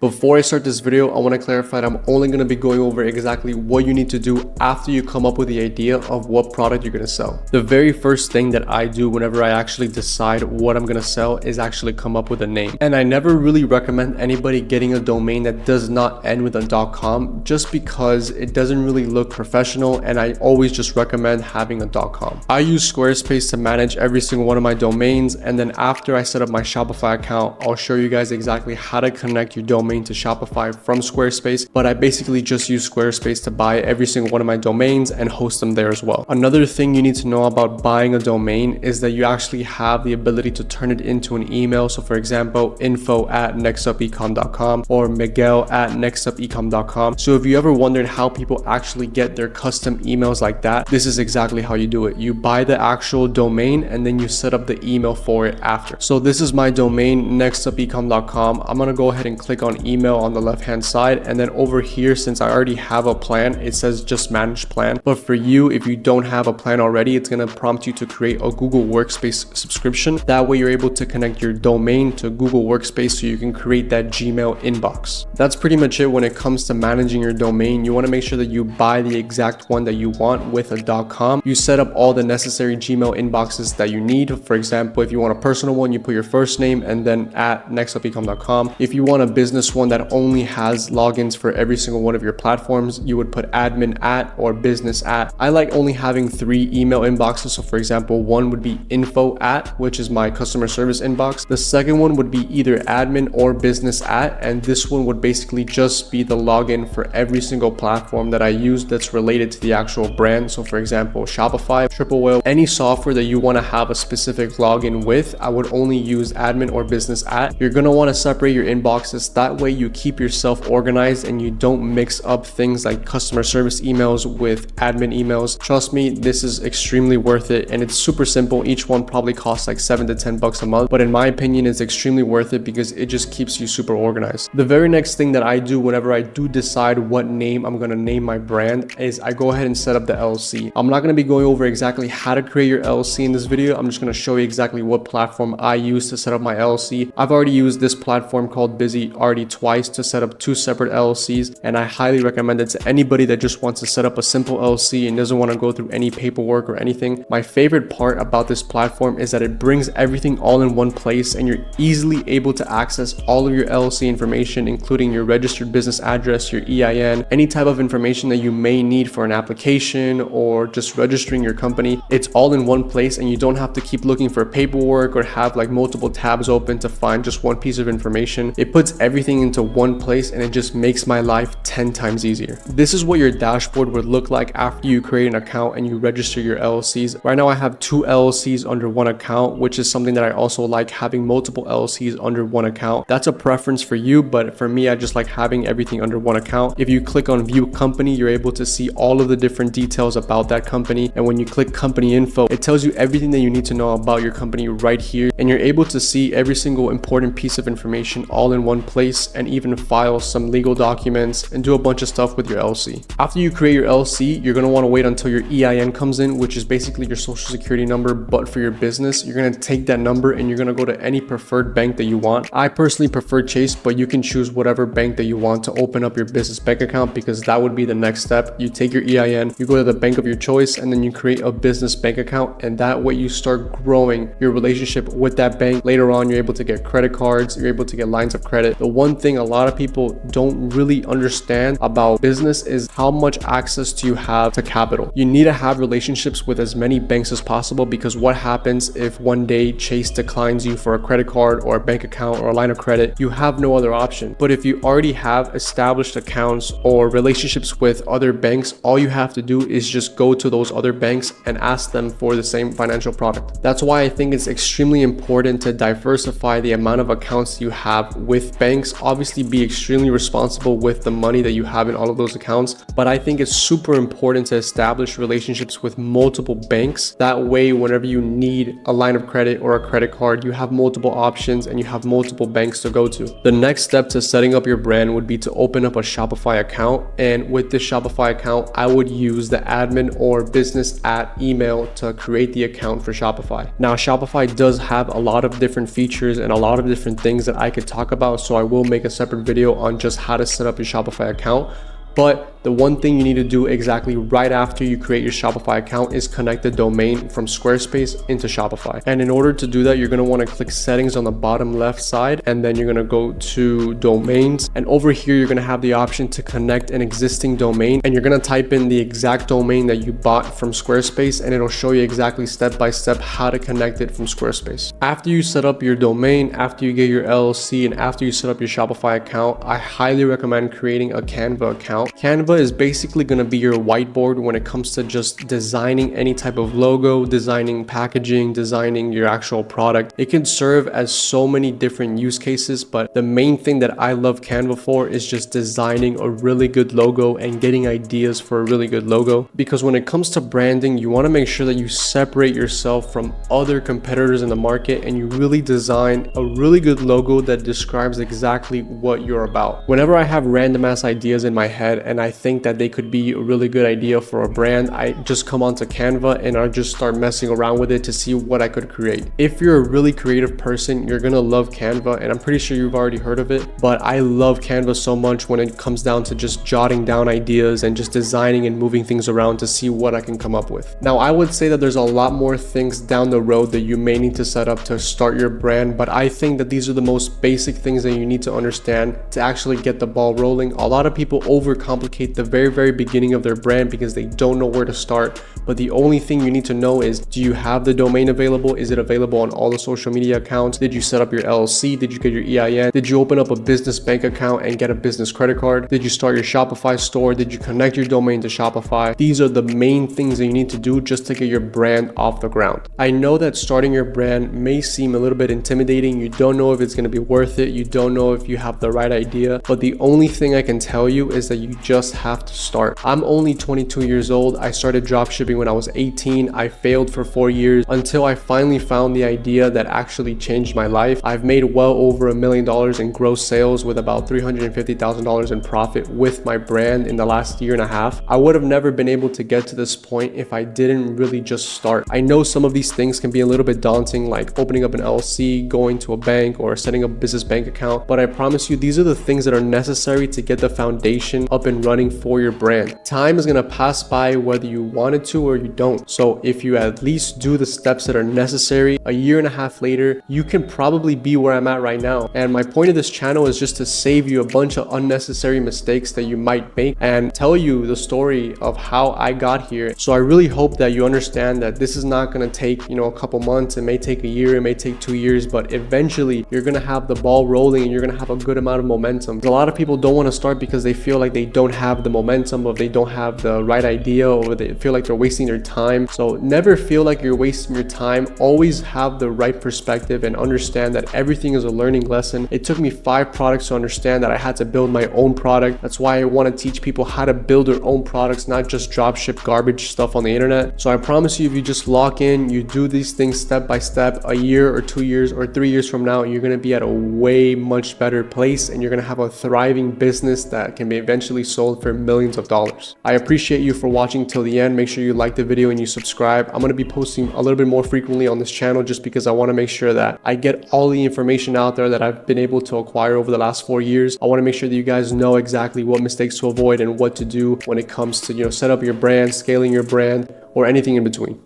Before I start this video, I want to clarify that I'm only going to be going over exactly what you need to do after you come up with the idea of what product you're going to sell. The very first thing that I do whenever I actually decide what I'm going to sell is actually come up with a name. And I never really recommend anybody getting a domain that does not end with a .com just because it doesn't really look professional, and I always just recommend having a .com. I use Squarespace to manage every single one of my domains, and then after I set up my Shopify account, I'll show you guys exactly how to connect your domain to Shopify from Squarespace, but I basically just use Squarespace to buy every single one of my domains and host them there as well. Another thing you need to know about buying a domain is that you actually have the ability to turn it into an email. So for example, info@nextupecom.com or miguel@nextupecom.com. So if you ever wondered how people actually get their custom emails like that, this is exactly how you do it. You buy the actual domain and then you set up the email for it after. So this is my domain, nextupecom.com. I'm gonna go ahead and click on email on the left hand side, and then over here, since I already have a plan, it says just manage plan. But for you, if you don't have a plan already, it's going to prompt you to create a Google Workspace subscription. That way you're able to connect your domain to Google Workspace so you can create that Gmail inbox. That's pretty much it when it comes to managing your domain. You want to make sure that you buy the exact one that you want with a .com. You set up all the necessary Gmail inboxes that you need. For example, if you want a personal one, you put your first name and then @nextupecom.com. If you want a business one that only has logins for every single one of your platforms, you would put admin @ or business @. I like only having 3 email inboxes. So for example, one would be info @, which is my customer service inbox. The second one would be either admin or business @, and this one would basically just be the login for every single platform that I use that's related to the actual brand. So for example, Shopify, Triple Whale, any software that you want to have a specific login with, I would only use admin or business @. You're going to want to separate your inboxes. That way you keep yourself organized and you don't mix up things like customer service emails with admin emails. Trust me, this is extremely worth it, and it's super simple. Each one probably costs like $7 to $10 a month, but in my opinion, it's extremely worth it because it just keeps you super organized. The very next thing that I do whenever I do decide what name I'm going to name my brand is I go ahead and set up the LLC. I'm not going to be going over exactly how to create your LLC in this video. I'm just going to show you exactly what platform I use to set up my LLC. I've already used this platform called Bizee already twice to set up 2 separate LLCs, and I highly recommend it to anybody that just wants to set up a simple LLC and doesn't want to go through any paperwork or anything. My favorite part about this platform is that it brings everything all in one place, and you're easily able to access all of your LLC information, including your registered business address, your EIN, any type of information that you may need for an application or just registering your company. It's all in one place, and you don't have to keep looking for paperwork or have like multiple tabs open to find just one piece of information. It puts everything into one place, and it just makes my life 10 times easier. This is what your dashboard would look like after you create an account and you register your LLCs. Right now I have 2 LLCs under one account, which is something that I also like, having multiple LLCs under one account. That's a preference for you, but for me, I just like having everything under one account. If you click on view company, you're able to see all of the different details about that company, and when you click company info, it tells you everything that you need to know about your company right here, and you're able to see every single important piece of information all in one place, and even file some legal documents and do a bunch of stuff with your LLC. After you create your LLC, you're going to want to wait until your EIN comes in, which is basically your social security number, but for your business. You're going to take that number and you're going to go to any preferred bank that you want. I personally prefer Chase, but you can choose whatever bank that you want to open up your business bank account, because that would be the next step. You take your EIN, you go to the bank of your choice, and then you create a business bank account, and that way you start growing your relationship with that bank. Later on, you're able to get credit cards, you're able to get lines of credit. The one thing a lot of people don't really understand about business is how much access do you have to capital. You need to have relationships with as many banks as possible, because what happens if one day Chase declines you for a credit card or a bank account or a line of credit? You have no other option. But if you already have established accounts or relationships with other banks, all you have to do is just go to those other banks and ask them for the same financial product. That's why I think it's extremely important to diversify the amount of accounts you have with banks. Obviously, be extremely responsible with the money that you have in all of those accounts, but I think it's super important to establish relationships with multiple banks. That way, whenever you need a line of credit or a credit card, you have multiple options and you have multiple banks to go to. The next step to setting up your brand would be to open up a Shopify account, and with this Shopify account, I would use the admin or business email to create the account for Shopify. Now, Shopify does have a lot of different features and a lot of different things that I could talk about, so I will make a separate video on just how to set up your Shopify account. But the one thing you need to do exactly right after you create your Shopify account is connect the domain from Squarespace into Shopify. And in order to do that, you're going to want to click settings on the bottom left side, and then you're going to go to domains. And over here, you're going to have the option to connect an existing domain, and you're going to type in the exact domain that you bought from Squarespace, and it'll show you exactly step by step how to connect it from Squarespace. After you set up your domain, after you get your LLC, and after you set up your Shopify account, I highly recommend creating a Canva account. Canva is basically going to be your whiteboard when it comes to just designing any type of logo, designing packaging, designing your actual product. It can serve as so many different use cases, but the main thing that I love Canva for is just designing a really good logo and getting ideas for a really good logo. Because when it comes to branding, you want to make sure that you separate yourself from other competitors in the market and you really design a really good logo that describes exactly what you're about. Whenever I have random ass ideas in my head and I think that they could be a really good idea for a brand, I just come onto Canva and I just start messing around with it to see what I could create. If you're a really creative person, you're gonna love Canva, and I'm pretty sure you've already heard of it, but I love Canva so much when it comes down to just jotting down ideas and just designing and moving things around to see what I can come up with. Now, I would say that there's a lot more things down the road that you may need to set up to start your brand, but I think that these are the most basic things that you need to understand to actually get the ball rolling. A lot of people overcomplicate the very beginning of their brand because they don't know where to start. But the only thing you need to know is, do you have the domain available? Is it available on all the social media accounts? Did you set up your LLC? Did you get your EIN? Did you open up a business bank account and get a business credit card? Did you start your Shopify store? Did you connect your domain to Shopify? These are the main things that you need to do just to get your brand off the ground. I know that starting your brand may seem a little bit intimidating. You don't know if it's going to be worth it. You don't know if you have the right idea. But the only thing I can tell you is that you just have to start. I'm only 22 years old. I started dropshipping when I was 18. I failed for 4 years until I finally found the idea that actually changed my life. I've made well over $1 million in gross sales with about $350,000 in profit with my brand in the last year and a half. I would have never been able to get to this point if I didn't really just start. I know some of these things can be a little bit daunting, like opening up an LLC, going to a bank, or setting up a business bank account, but I promise you these are the things that are necessary to get the foundation up and running for your brand. Time is going to pass by whether you wanted to or you don't. So if you at least do the steps that are necessary, a year and a half later, you can probably be where I'm at right now. And my point of this channel is just to save you a bunch of unnecessary mistakes that you might make and tell you the story of how I got here. So I really hope that you understand that this is not going to take, a couple months. It may take a year, it may take 2 years, but eventually you're going to have the ball rolling and you're going to have a good amount of momentum. A lot of people don't want to start because they feel like they don't have the momentum, or they don't have the right idea, or they feel like they're wasting their time. So never feel like you're wasting your time. Always have the right perspective and understand that everything is a learning lesson. It took me 5 products to understand that I had to build my own product. That's why I want to teach people how to build their own products, not just drop ship garbage stuff on the internet. So I promise you, if you just lock in, you do these things step by step, a year or 2 years or 3 years from now, you're going to be at a way much better place, and you're going to have a thriving business that can be eventually sold for millions of dollars. I appreciate you for watching till the end. Make sure you like the video and you subscribe. I'm going to be posting a little bit more frequently on this channel just because I want to make sure that I get all the information out there that I've been able to acquire over the last 4 years. I want to make sure that you guys know exactly what mistakes to avoid and what to do when it comes to, set up your brand, scaling your brand, or anything in between.